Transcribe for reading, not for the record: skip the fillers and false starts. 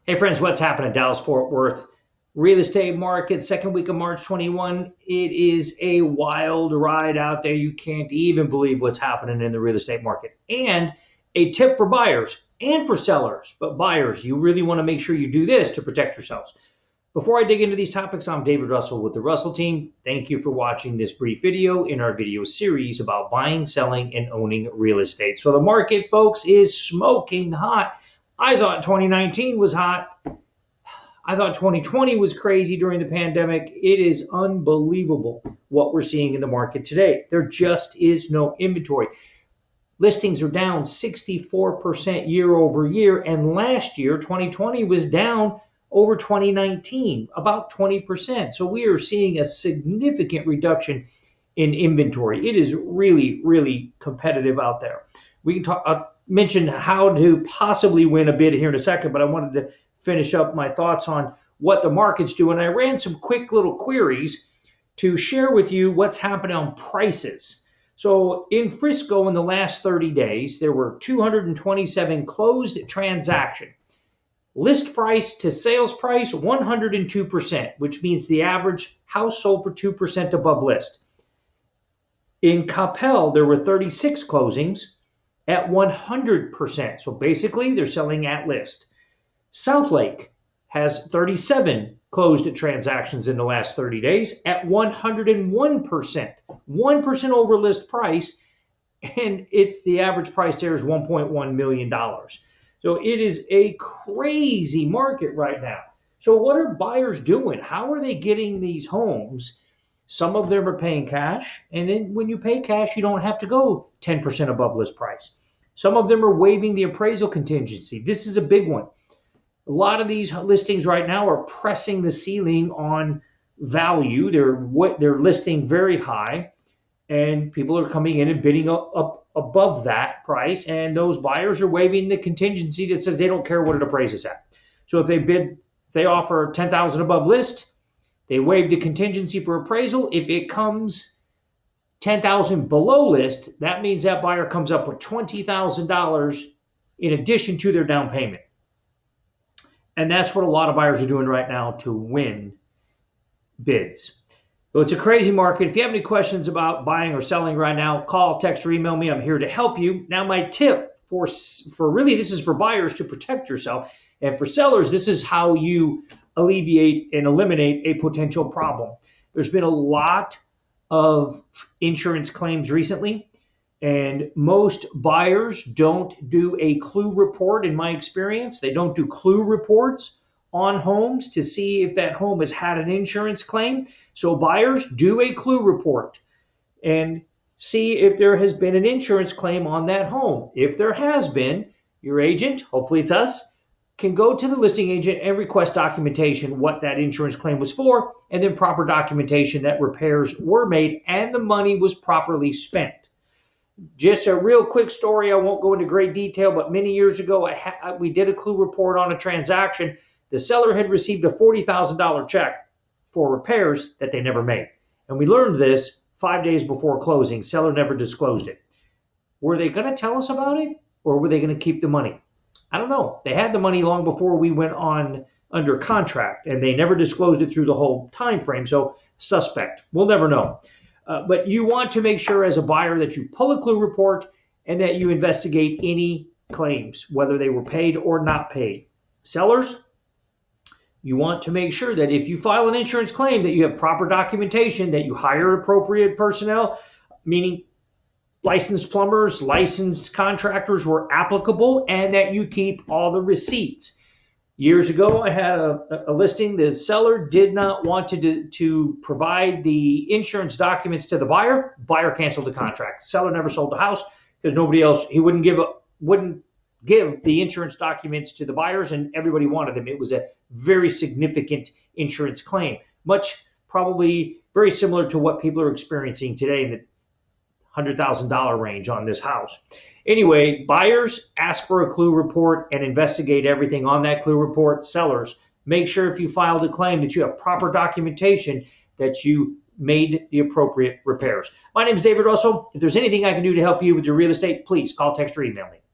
Hey friends, what's happening? Dallas Fort Worth real estate market, second week of March 21. It is a wild ride out there. You can't even believe what's happening in the real estate market. And a tip for buyers and for sellers, but buyers, you really want to make sure you do this to protect yourselves. Before I dig into these topics, I'm David Russell with the Russell team. Thank you for watching this brief video in our video series about buying, selling, and owning real estate. So the market, folks, is smoking hot. I thought 2019 was hot. I thought 2020 was crazy during the pandemic. It is unbelievable what we're seeing in the market today. There just is no inventory. Listings are down 64% year over year, and last year, 2020, was down over 2019, about 20%. So we are seeing a significant reduction in inventory. It is really, really competitive out there. We can talk. Mention how to possibly win a bid here in a second, but I wanted to finish up my thoughts on what the market's doing. I ran some quick little queries to share with you what's happening on prices. So in Frisco in the last 30 days, there were 227 closed transactions. List price to sales price, 102%, which means the average house sold for 2% above list. In Coppell, there were 36 closings at 100%. So basically, they're selling at list. Southlake has 37 closed transactions in the last 30 days at 101%. 1% over list price, and the average price there is $1.1 million. So it is a crazy market right now. So what are buyers doing? How are they getting these homes? Some of them are paying cash, and then when you pay cash, you don't have to go 10% above list price. Some of them are waiving the appraisal contingency. This is a big one. A lot of these listings right now are pressing the ceiling on value. They're listing very high, and people are coming in and bidding up above that price, and those buyers are waiving the contingency that says they don't care what it appraises at. So if they offer $10,000 above list, they waive the contingency for appraisal. If it comes $10,000 below list, that means that buyer comes up with $20,000 in addition to their down payment. And that's what a lot of buyers are doing right now to win bids. So it's a crazy market. If you have any questions about buying or selling right now, call, text, or email me. I'm here to help you. Now, my tip for really, this is for buyers to protect yourself. And for sellers, this is how you alleviate and eliminate a potential problem. There's been a lot of insurance claims recently, and most buyers don't do a clue report. In my experience, they don't do clue reports on homes to see if that home has had an insurance claim. So buyers, do a clue report and see if there has been an insurance claim on that home. If there has been, your agent, hopefully it's us, can go to the listing agent and request documentation what that insurance claim was for, and then proper documentation that repairs were made and the money was properly spent. Just a real quick story. I won't go into great detail, but many years ago, we did a clue report on a transaction. The seller had received a $40,000 check for repairs that they never made. And we learned this 5 days before closing. Seller never disclosed it. Were they going to tell us about it, or were they going to keep the money? I don't know. They had the money long before we went on under contract, and they never disclosed it through the whole time frame. So suspect. We'll never know. But you want to make sure as a buyer that you pull a clue report and that you investigate any claims, whether they were paid or not paid. Sellers, you want to make sure that if you file an insurance claim that you have proper documentation, that you hire appropriate personnel, meaning licensed plumbers, licensed contractors were applicable, and that you keep all the receipts. Years ago, I had a listing. The seller did not want to provide the insurance documents to the buyer. Buyer canceled the contract. Seller never sold the house because nobody else, he wouldn't give the insurance documents to the buyers, and everybody wanted them. It was a very significant insurance claim, much probably very similar to what people are experiencing today in the $100,000 range on this house. Anyway, buyers, ask for a clue report and investigate everything on that clue report. Sellers, make sure if you filed a claim that you have proper documentation that you made the appropriate repairs. My name is David Russell. If there's anything I can do to help you with your real estate, please call, text, or email me.